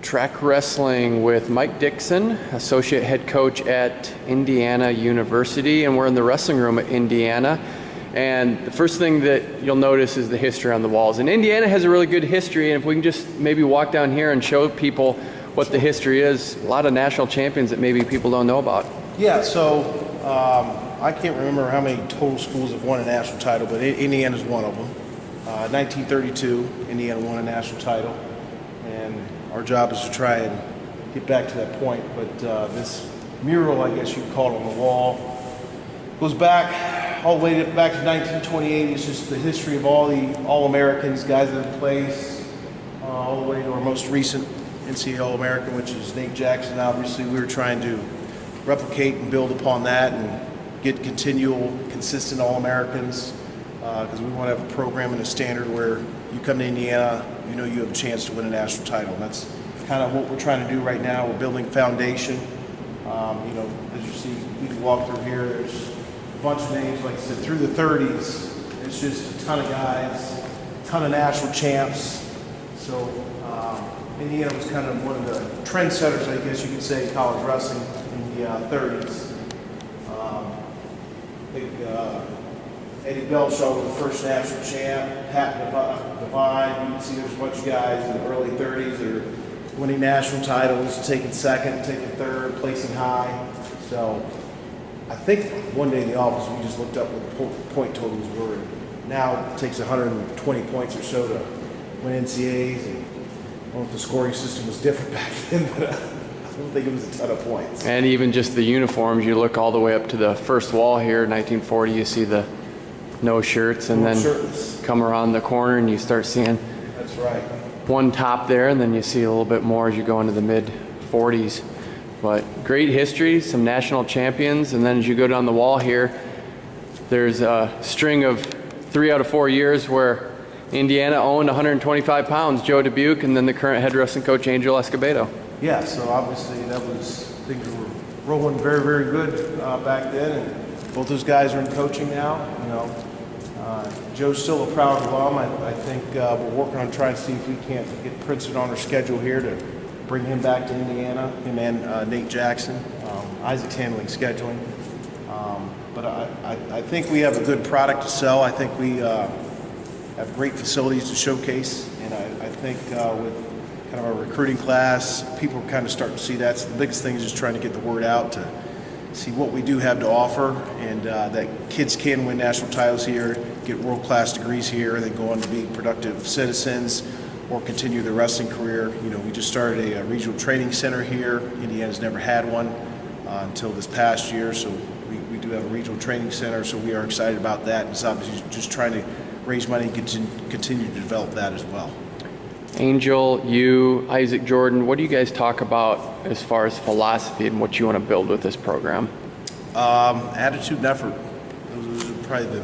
Track Wrestling with Mike Dixon, Associate Head Coach at Indiana University, and we're in the wrestling room at Indiana. And the first thing that you'll notice is the history on the walls. And Indiana has a really good history, and if we can just maybe walk down here and show people what the history is, a lot of national champions that maybe people don't know about. Yeah, so I can't remember how many total schools have won a national title, but Indiana's one of them. 1932, Indiana won a national title, and our job is to try and get back to that point. But this mural, I guess you'd call it, on the wall, goes back all the way back to 1928. It's just the history of all the All-Americans, guys that have played, all the way to our most recent NCAA All-American, which is Nate Jackson. Obviously, we were trying to replicate and build upon that and get continual, consistent All-Americans, because we want to have a program and a standard where you come to Indiana, you know you have a chance to win a national title. And that's kind of what we're trying to do right now. We're building foundation. You know, as you see, you can walk through here, there's a bunch of names, like I said, through the 30s. It's just a ton of guys, a ton of national champs. So Indiana was kind of one of the trendsetters, I guess you could say, in college wrestling in the 30s. I think Eddie Belshaw was the first national champ. Pat Devine, you can see there's a bunch of guys in the early 30s that are winning national titles, taking second, taking third, placing high. So I think one day in the office we just looked up what the point totals were. Now it takes 120 points or so to win NCAAs. And I don't know if the scoring system was different back then, but I don't think it was a ton of points. And even just the uniforms, you look all the way up to the first wall here, 1940, you see the no shirts, and then shirtless. Come around the corner and you start seeing That's right. one top there, and then you see a little bit more as you go into the mid 40s. But great history, some national champions, and then as you go down the wall here, there's a string of 3 out of 4 years where Indiana owned 125 pounds, Joe Dubuque, and then the current head wrestling coach, Angel Escobedo. Yeah, so obviously things were rolling very, very good back then, and both those guys are in coaching now. You know, Joe's still a proud alum. I think we're working on trying to see if we can't get Princeton on our schedule here to bring him back to Indiana, him and Nate Jackson. Isaac's handling scheduling. But I think we have a good product to sell. I think we have great facilities to showcase, and I think with kind of our recruiting class, people are kind of starting to see that. So the biggest thing is just trying to get the word out to see what we do have to offer, and that kids can win national titles here, get world-class degrees here, and then go on to be productive citizens or continue their wrestling career. You know, we just started a regional training center here. Indiana's never had one until this past year, so we do have a regional training center, so we are excited about that. It's obviously just trying to raise money and continue to develop that as well. Angel, you, Isaac, Jordan, what do you guys talk about as far as philosophy and what you want to build with this program? Attitude and effort. Those are probably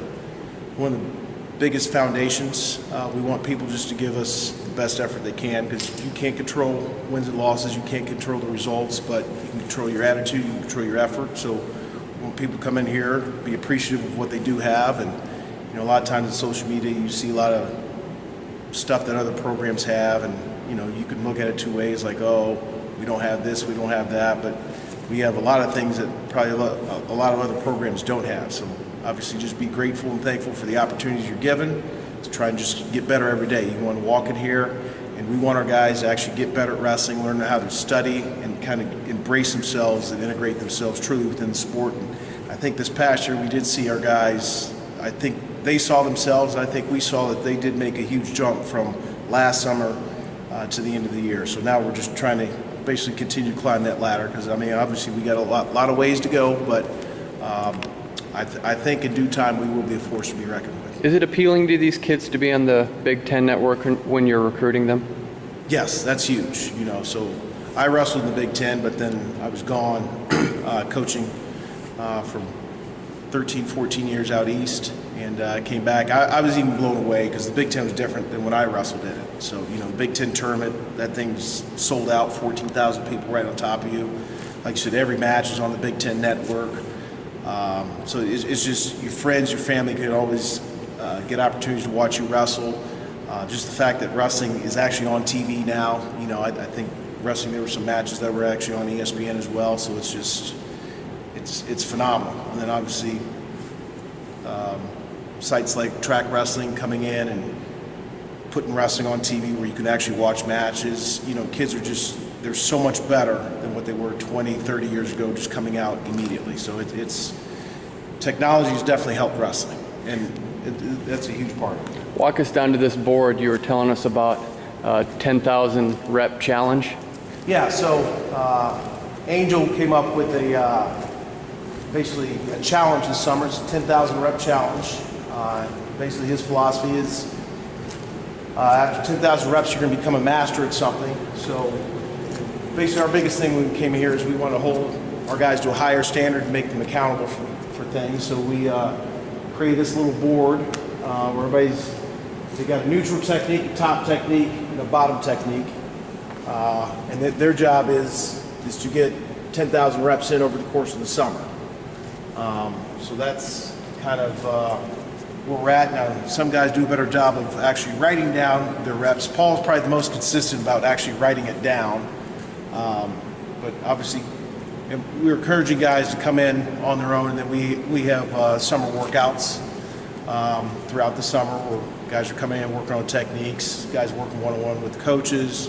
one of the biggest foundations. We want people just to give us the best effort they can, because you can't control wins and losses, you can't control the results, but you can control your attitude, you can control your effort. So when people come in here, be appreciative of what they do have. And you know, a lot of times in social media you see a lot of stuff that other programs have, and you know, you can look at it two ways, like, oh, we don't have this, we don't have that, but we have a lot of things that probably a lot of other programs don't have. So obviously just be grateful and thankful for the opportunities you're given to try and just get better every day. You want to walk in here, and we want our guys to actually get better at wrestling, learn how to study and kind of embrace themselves and integrate themselves truly within the sport. And I think this past year we did see our guys, I think they saw themselves, and I think we saw that they did make a huge jump from last summer to the end of the year. So now we're just trying to basically continue to climb that ladder, because I mean, obviously we got a lot of ways to go, but I think in due time we will be a force to be reckoned with. Is it appealing to these kids to be on the Big Ten Network when you're recruiting them? Yes, that's huge. You know, so I wrestled in the Big Ten, but then I was gone coaching for 13, 14 years out east, and I came back. I was even blown away, because the Big Ten was different than when I wrestled in it. So, you know, the Big Ten tournament, that thing's sold out, 14,000 people right on top of you. Like you said, every match is on the Big Ten Network. So it's just your friends, your family can always get opportunities to watch you wrestle. Just the fact that wrestling is actually on TV now, you know, I think wrestling. There were some matches that were actually on ESPN as well, so it's just, it's phenomenal. And then obviously sites like Trackwrestling coming in and putting wrestling on TV where you can actually watch matches. You know, kids are just, they're so much better than what they were 20, 30 years ago, just coming out immediately. So it's technology has definitely helped wrestling, and that's a huge part of it. Walk us down to this board. You were telling us about 10,000 rep challenge. Yeah, so Angel came up with basically a challenge this summer. It's a 10,000 rep challenge. Basically his philosophy is after 10,000 reps you're going to become a master at something. So basically our biggest thing when we came here is we want to hold our guys to a higher standard and make them accountable for things. So we created this little board where they got a neutral technique, a top technique, and a bottom technique. And their job is to get 10,000 reps in over the course of the summer. So that's kind of where we're at now. Some guys do a better job of actually writing down their reps. Paul's probably the most consistent about actually writing it down. But obviously, we're encouraging guys to come in on their own, and then we have summer workouts throughout the summer where guys are coming in working on techniques, guys working one-on-one with coaches,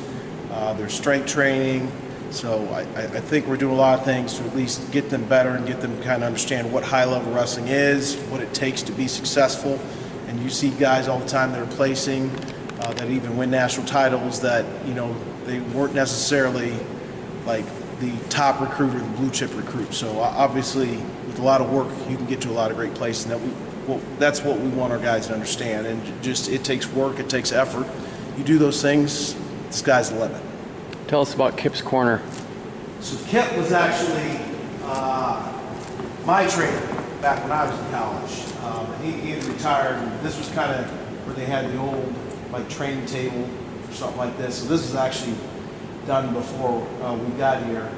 their strength training. So I think we're doing a lot of things to at least get them better and get them to kind of understand what high-level wrestling is, what it takes to be successful. And you see guys all the time that are placing, that even win national titles that, you know, they weren't necessarily like the top recruit or the blue chip recruit. So obviously with a lot of work you can get to a lot of great places, and that's what we want our guys to understand. And just, it takes work, it takes effort. You do those things, the sky's the limit. Tell us about Kip's Corner. So Kip was actually my trainer back when I was in college. He had retired, and this was kind of where they had the old like training table or something like this. So this was actually done before we got here.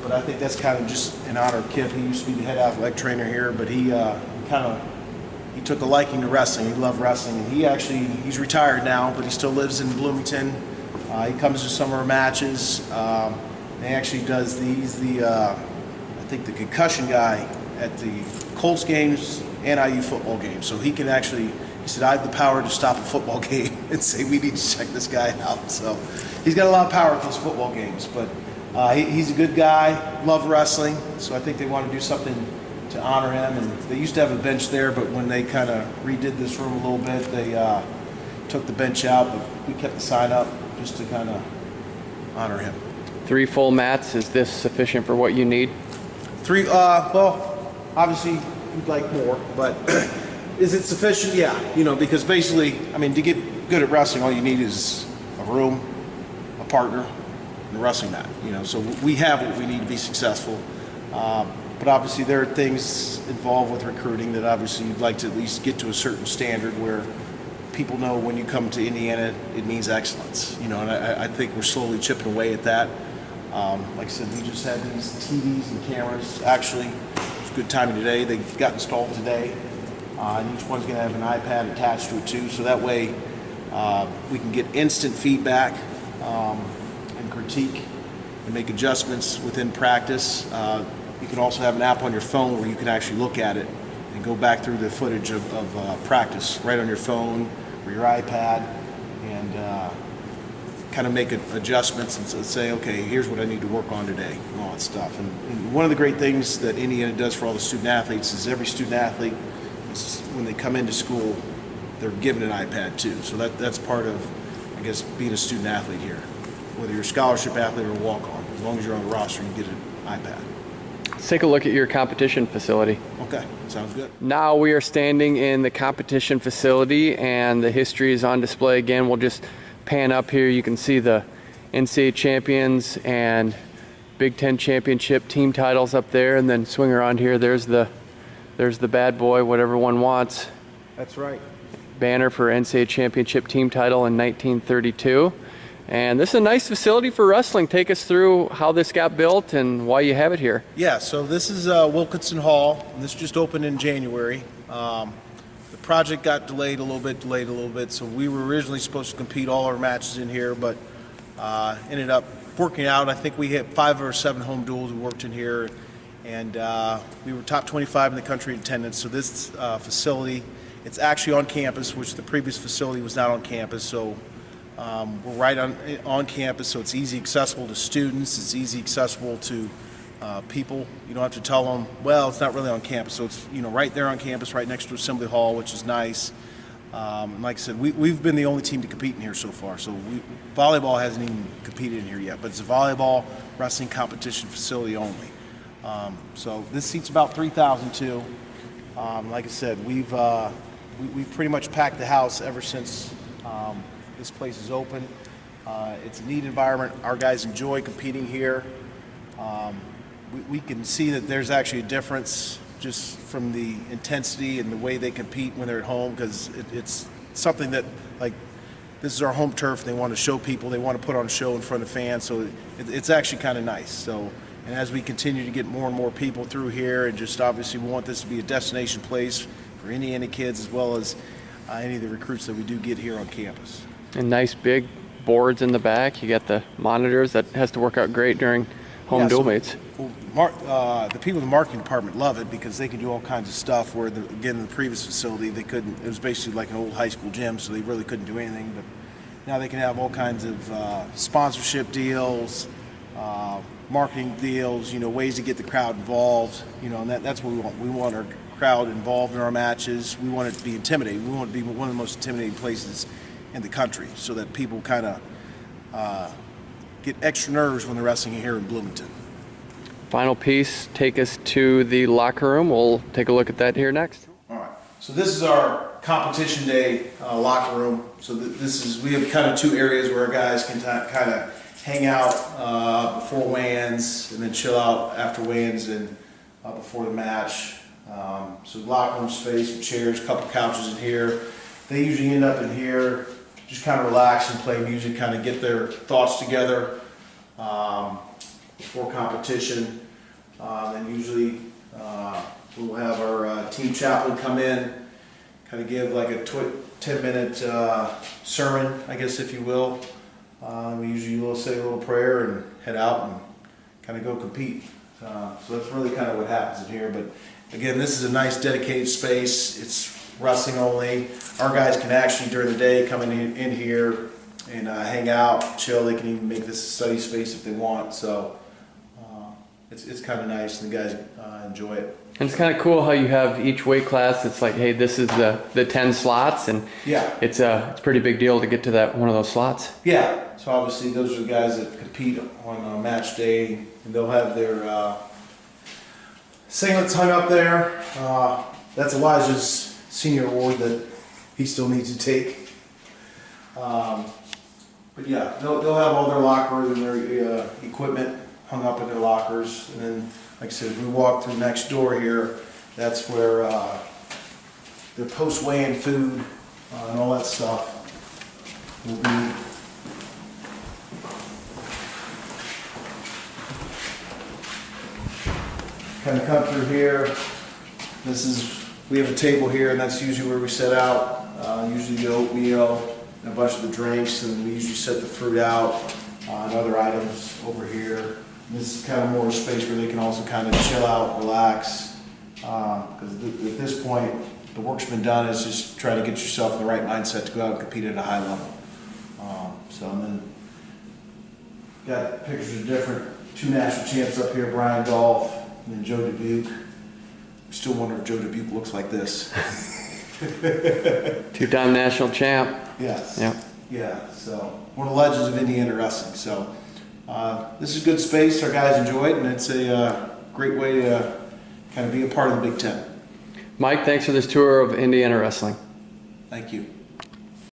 But I think that's kind of just in honor of Kip. He used to be the head athletic trainer here, but he took a liking to wrestling. He loved wrestling. And he's retired now, but he still lives in Bloomington. He comes to some of our matches. He actually does I think the concussion guy at the Colts games and IU football games. So he can actually, he said, I have the power to stop a football game and say, we need to check this guy out. So he's got a lot of power at those football games. But he's a good guy, loved wrestling. So I think they want to do something to honor him. And they used to have a bench there, but when they kind of redid this room a little bit, they took the bench out, but we kept the sign up just to kind of honor him. 3 full mats, is this sufficient for what you need? 3, well, obviously you'd like more, but is it sufficient? Yeah, you know, because basically, I mean, to get good at wrestling, all you need is a room, a partner, and a wrestling mat, you know, so we have what we need to be successful. But obviously there are things involved with recruiting that obviously you'd like to at least get to a certain standard where people know when you come to Indiana, it means excellence, you know, and I think we're slowly chipping away at that. Like I said, we just had these TVs and cameras. Actually, it's good timing today. They got installed today, and each one's going to have an iPad attached to it too, so that way we can get instant feedback and critique and make adjustments within practice. You can also have an app on your phone where you can actually look at it and go back through the footage of practice right on your phone or your iPad, and kind of make adjustments and say, okay, here's what I need to work on today, and all that stuff. And one of the great things that Indiana does for all the student athletes is every student athlete, when they come into school, they're given an iPad too. So that's part of, I guess, being a student athlete here. Whether you're a scholarship athlete or a walk-on, as long as you're on the roster, you get an iPad. Let's take a look at your competition facility. Okay, sounds good. Now we are standing in the competition facility, and the history is on display again. We'll just pan up here. You can see the NCAA champions and Big Ten championship team titles up there, and then swing around here. There's the bad boy, what everyone wants. That's right. Banner for NCAA championship team title in 1932. And this is a nice facility for wrestling. Take us through how this got built and why you have it here. Yeah, so this is Wilkinson Hall. This just opened in January. The project got delayed a little bit, so we were originally supposed to compete all our matches in here, but Ended up working out. I think we hit 5 or 7 home duels we worked in here, and we were top 25 in the country in attendance. So this facility, it's actually on campus, which the previous facility was not on campus. So we're right on campus, so it's easy accessible to students. It's easy accessible to people. You don't have to tell them, well, it's not really on campus. So it's right there on campus, right next to Assembly Hall, which is nice. Like I said, we've been the only team to compete in here so far. So volleyball hasn't even competed in here yet, but it's a volleyball wrestling competition facility only. So this seats about 3,000 too. Like I said, we've pretty much packed the house ever since this place is open. It's a neat environment. Our guys enjoy competing here. We can see that there's actually a difference just from the intensity and the way they compete when they're at home, because it's something that, like, this is our home turf. They want to show people. They want to put on a show in front of fans. So it's actually kind of nice. So, and as we continue to get more and more people through here, and just obviously we want this to be a destination place for Indiana kids as well as any of the recruits that we do get here on campus. And nice big boards in the back. You got the monitors. That has to work out great during home dual mates. Well, the people in the marketing department love it because they can do all kinds of stuff where, again, in the previous facility, they couldn't. It was basically like an old high school gym, so they really couldn't do anything. But now they can have all kinds of sponsorship deals, marketing deals, ways to get the crowd involved, and that's what we want. We want our crowd involved in our matches. We want it to be intimidating. We want it to be one of the most intimidating places in the country, so that people kind of get extra nerves when they're wrestling here in Bloomington. Final piece, take us to the locker room. We'll take a look at that here next. All right. So this is our competition day locker room. So we have kind of 2 areas where our guys can kind of hang out before weigh-ins and then chill out after weigh-ins and before the match. So locker room space, some chairs, a couple couches in here. They usually end up in here, just kind of relax and play music, kind of get their thoughts together before competition. Then usually we'll have our team chaplain come in, kind of give like a 10-minute sermon, I guess, if you will. We usually will say a little prayer and head out and kind of go compete. So that's really kind of what happens in here. But again, this is a nice dedicated space. It's wrestling only. Our guys can actually during the day come in here and hang out, chill. They can even make this a study space if they want. So it's kind of nice, and the guys enjoy it. And it's kind of cool how you have each weight class. It's like, hey, this is the 10 slots, and yeah, it's a pretty big deal to get to that one of those slots. Yeah. So obviously those are the guys that compete on match day, and they'll have their singlets hung up there. That's Elijah's senior award that he still needs to take. But yeah, they'll have all their lockers and their equipment hung up in their lockers. And then, like I said, if we walk through next door here, that's where their post-weigh-in food and all that stuff will be. Kind of come through here. We have a table here, and that's usually where we set out. Usually the oatmeal and a bunch of the drinks, and we usually set the fruit out and other items over here. And this is kind of more a space where they can also kind of chill out, relax. Because at this point, the work's been done. It's just trying to get yourself in the right mindset to go out and compete at a high level. And then got pictures of different 2 national champs up here, Brian Dolph and then Joe Dubuque. I still wonder if Joe Dubuque looks like this. 2-time national champ. Yes. Yep. Yeah. So one of the legends of Indiana wrestling. So this is a good space. Our guys enjoy it, and it's a great way to kind of be a part of the Big Ten. Mike, thanks for this tour of Indiana wrestling. Thank you.